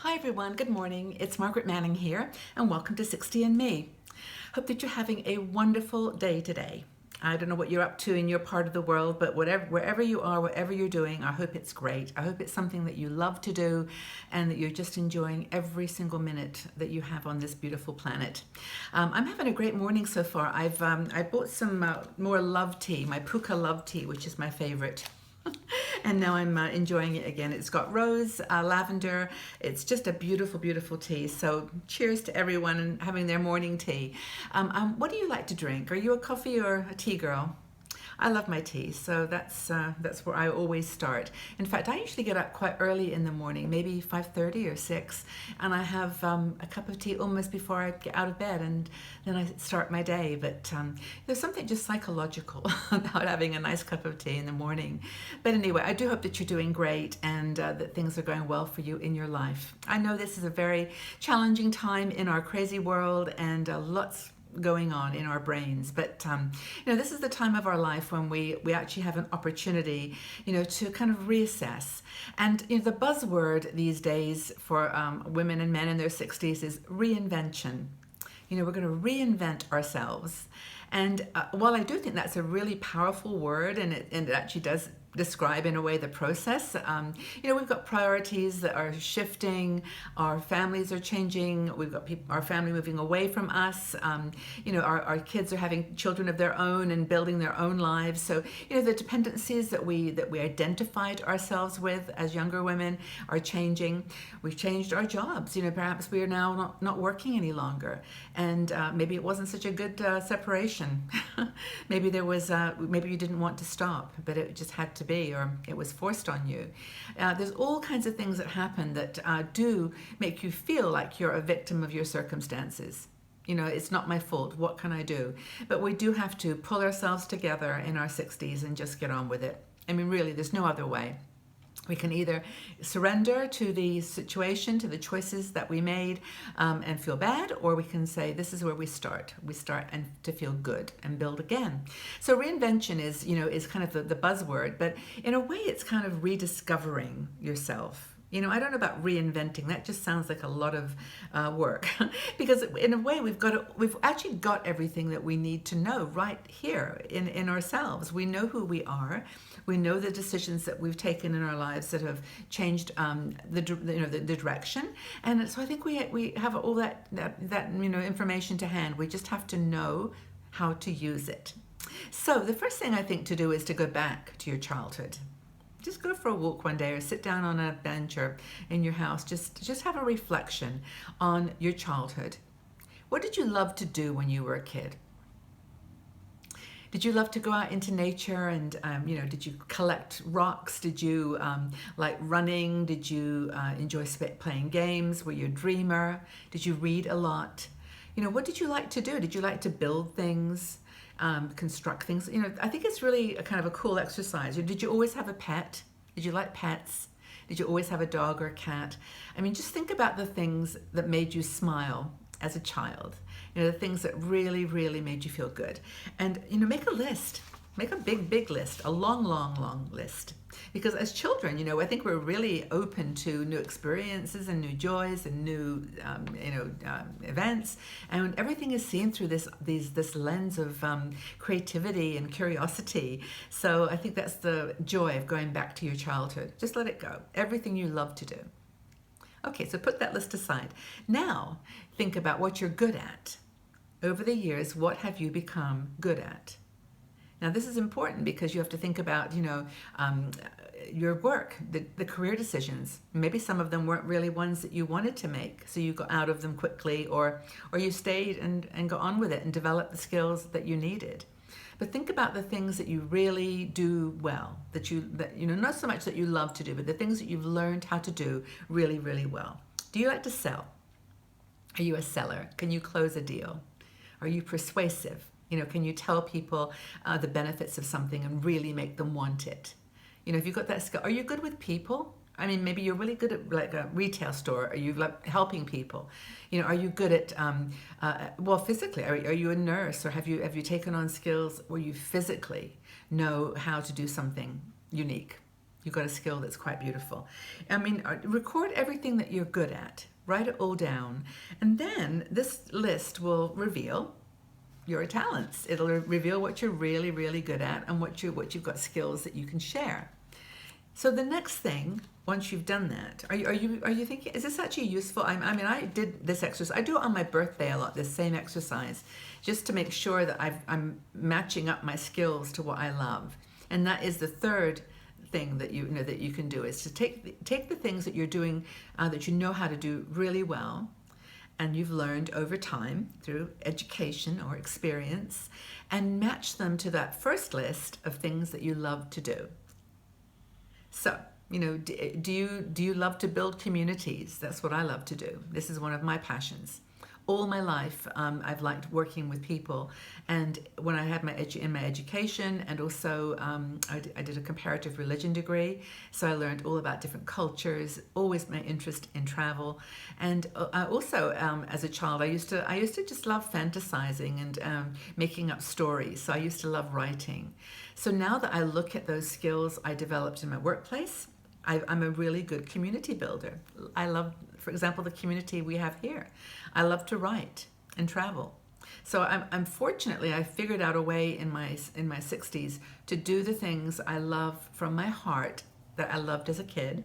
Hi everyone, good morning. It's Margaret Manning here and welcome to 60 and Me. Hope that you're having a wonderful day today. I don't know what you're up to in your part of the world, but wherever you are, whatever you're doing, I hope it's great. I hope it's something that you love to do and that you're just enjoying every single minute that you have on this beautiful planet. I'm having a great morning so far. I bought some more love tea, my puka love tea, which is my favorite. And now I'm enjoying it again. It's got rose, lavender. It's just a beautiful, beautiful tea. So cheers to everyone and having their morning tea. What do you like to drink? Are you a coffee or a tea girl? I love my tea, so that's where I always start. In fact, I usually get up quite early in the morning, maybe 5:30 or 6, and I have a cup of tea almost before I get out of bed, and then I start my day. But there's something just psychological about having a nice cup of tea in the morning. But anyway, I do hope that you're doing great and that things are going well for you in your life. I know this is a very challenging time in our crazy world, and lots going on in our brains, but this is the time of our life when we actually have an opportunity to kind of reassess. And the buzzword these days for women and men in their 60s is reinvention. We're going to reinvent ourselves. And while I do think that's a really powerful word, and it actually does describe in a way the process, we've got priorities that are shifting, our families are changing, we've got our family moving away from us, our kids are having children of their own and building their own lives. So the dependencies that we identified ourselves with as younger women are changing. We've changed our jobs. Perhaps we are now not working any longer, and maybe it wasn't such a good separation. Maybe there was maybe you didn't want to stop, but it just had to be, or it was forced on you. There's all kinds of things that happen that do make you feel like you're a victim of your circumstances. It's not my fault. What can I do? But we do have to pull ourselves together in our 60s and just get on with it. I mean, really, there's no other way. We can either surrender to the situation, to the choices that we made, and feel bad, or we can say, this is where we start. We start and to feel good and build again. So reinvention is kind of the buzzword, but in a way it's kind of rediscovering yourself. I don't know about reinventing. That just sounds like a lot of work, because in a way we've actually got everything that we need to know right here in ourselves. We know who we are. We know the decisions that we've taken in our lives that have changed the direction, and so I think we have all that information to hand. We just have to know how to use it. So the first thing I think to do is to go back to your childhood. Just go for a walk one day, or sit down on a bench or in your house. Just have a reflection on your childhood. What did you love to do when you were a kid? Did you love to go out into nature and, did you collect rocks? Did you like running? Did you enjoy playing games? Were you a dreamer? Did you read a lot? What did you like to do? Did you like to build things? Construct things? I think it's really a kind of a cool exercise. Did you always have a pet? Did you like pets? Did you always have a dog or a cat? I mean, just think about the things that made you smile as a child. The things that really, really made you feel good. And, make a list. Make a big, big list, a long, long, long list. Because as children, I think we're really open to new experiences and new joys and new, events. And everything is seen through this lens of creativity and curiosity. So I think that's the joy of going back to your childhood. Just let it go. Everything you love to do. Okay, so put that list aside. Now, think about what you're good at. Over the years, what have you become good at? Now, this is important because you have to think about, your work, the career decisions. Maybe some of them weren't really ones that you wanted to make, so you got out of them quickly, or you stayed and got on with it and developed the skills that you needed. But think about the things that you really do well, that not so much that you love to do, but the things that you've learned how to do really, really well. Do you like to sell? Are you a seller? Can you close a deal? Are you persuasive? Can you tell people the benefits of something and really make them want it? If you've got that skill, are you good with people? I mean, maybe you're really good at like a retail store. Are you like helping people? Are you good at, physically? Are you a nurse, or have you taken on skills where you physically know how to do something unique? You've got a skill that's quite beautiful. I mean, record everything that you're good at. Write it all down. And then this list will reveal your talents. It'll reveal what you're really, really good at and what you've got skills that you can share. So the next thing, once you've done that, are you thinking, is this actually useful? I mean, I did this exercise. I do it on my birthday a lot, this same exercise, just to make sure that I'm matching up my skills to what I love. And that is the third thing that that you can do, is to take the things that you're doing, that you know how to do really well, and you've learned over time through education or experience, and match them to that first list of things that you love to do. So, do you love to build communities? That's what I love to do. This is one of my passions. All my life, I've liked working with people, and when I had my education, and also I did a comparative religion degree, so I learned all about different cultures. Always my interest in travel, and also as a child, I used to just love fantasizing and making up stories. So I used to love writing. So now that I look at those skills I developed in my workplace, I'm a really good community builder. I love, for example, the community we have here. I love to write and travel. So unfortunately, I figured out a way in my 60s to do the things I love from my heart that I loved as a kid,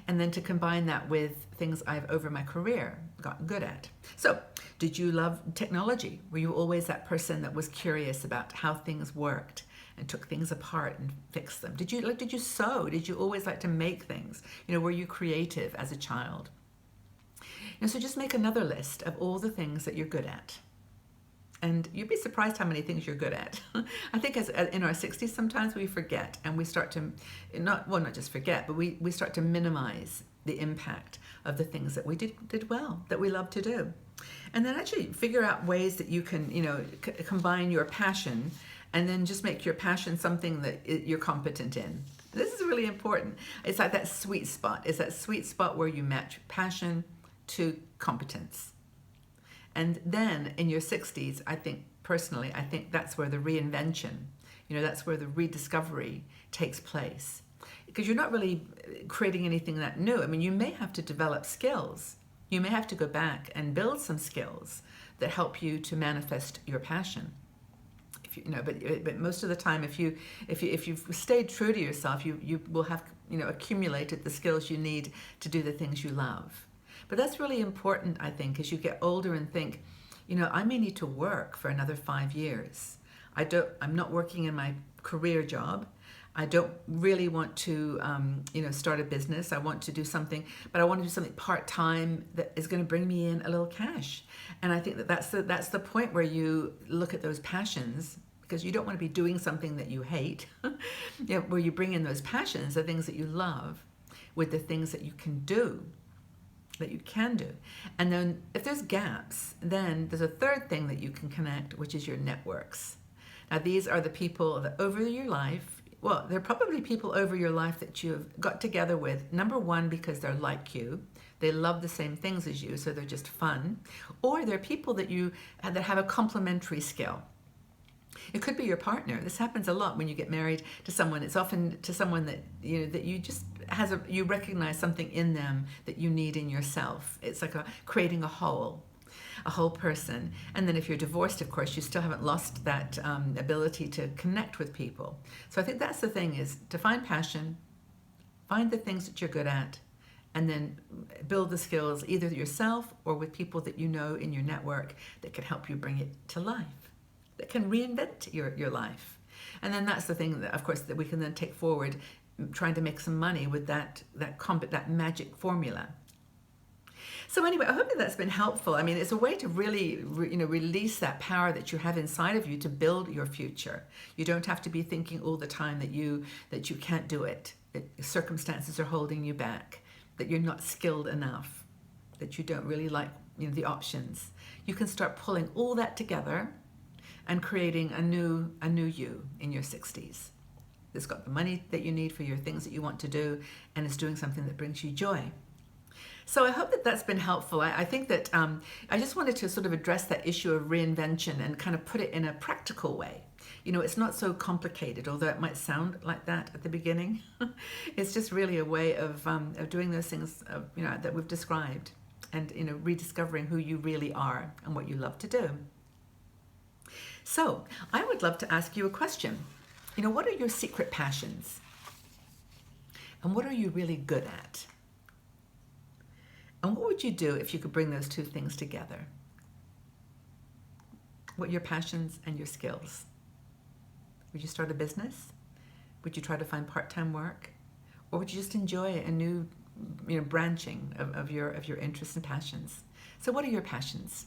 and then to combine that with things I've over my career gotten good at. So, did you love technology? Were you always that person that was curious about how things worked and took things apart and fixed them? Did you sew? Did you always like to make things? Were you creative as a child? So just make another list of all the things that you're good at. And you'd be surprised how many things you're good at. I think in our 60s, sometimes we forget, and we start to, not just forget, but we start to minimize the impact of the things that we did well, that we love to do. And then actually figure out ways that you can, combine your passion, and then just make your passion something that you're competent in. This is really important. It's like that sweet spot. It's that sweet spot where you match passion to competence. And then in your 60s, I think that's where the reinvention, that's where the rediscovery takes place. Because you're not really creating anything that new. I mean, you may have to develop skills. You may have to go back and build some skills that help you to manifest your passion. But most of the time, if you've stayed true to yourself, you will have accumulated the skills you need to do the things you love. But that's really important, I think, as you get older and think, I may need to work for another 5 years. I'm not working in my career job. I don't really want to, start a business. I want to do something, but I want to do something part-time that is going to bring me in a little cash. And I think that's the point where you look at those passions, because you don't want to be doing something that you hate, where you bring in those passions, the things that you love, with the things that you can do. And then if there's gaps, then there's a third thing that you can connect, which is your networks. Now, these are the people that over your life, well, they're probably people over your life that you've got together with, number one, because they're like you. They love the same things as you, so they're just fun. Or they're people that have a complementary skill. It could be your partner. This happens a lot when you get married to someone. It's often to someone that that you just you recognize something in them that you need in yourself. It's like creating a whole person. And then if you're divorced, of course, you still haven't lost that ability to connect with people. So I think that's the thing, is to find passion, find the things that you're good at, and then build the skills either yourself or with people that you know in your network that can help you bring it to life, that can reinvent your life. And then that's the thing that, of course, that we can then take forward, trying to make some money with that magic formula. So anyway, I hope that's been helpful. I mean, it's a way to really, release that power that you have inside of you to build your future. You don't have to be thinking all the time that you can't do it, that circumstances are holding you back, that you're not skilled enough, that you don't really like the options. You can start pulling all that together and creating a new you in your 60s. That's got the money that you need for your things that you want to do, and is doing something that brings you joy. So I hope that that's been helpful. I think that I just wanted to sort of address that issue of reinvention and kind of put it in a practical way. It's not so complicated, although it might sound like that at the beginning. It's just really a way of doing those things, that we've described, and rediscovering who you really are and what you love to do. So I would love to ask you a question. What are your secret passions? And what are you really good at? And what would you do if you could bring those two things together? What are your passions and your skills? Would you start a business? Would you try to find part-time work? Or would you just enjoy a new branching of your interests and passions? So what are your passions?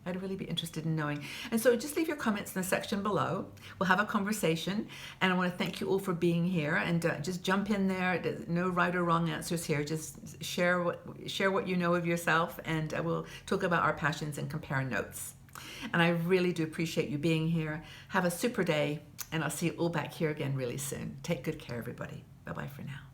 I'd really be interested in knowing. And so just leave your comments in the section below. We'll have a conversation. And I want to thank you all for being here. And just jump in there. There's no right or wrong answers here. Just share what you know of yourself. And we'll talk about our passions and compare notes. And I really do appreciate you being here. Have a super day. And I'll see you all back here again really soon. Take good care, everybody. Bye-bye for now.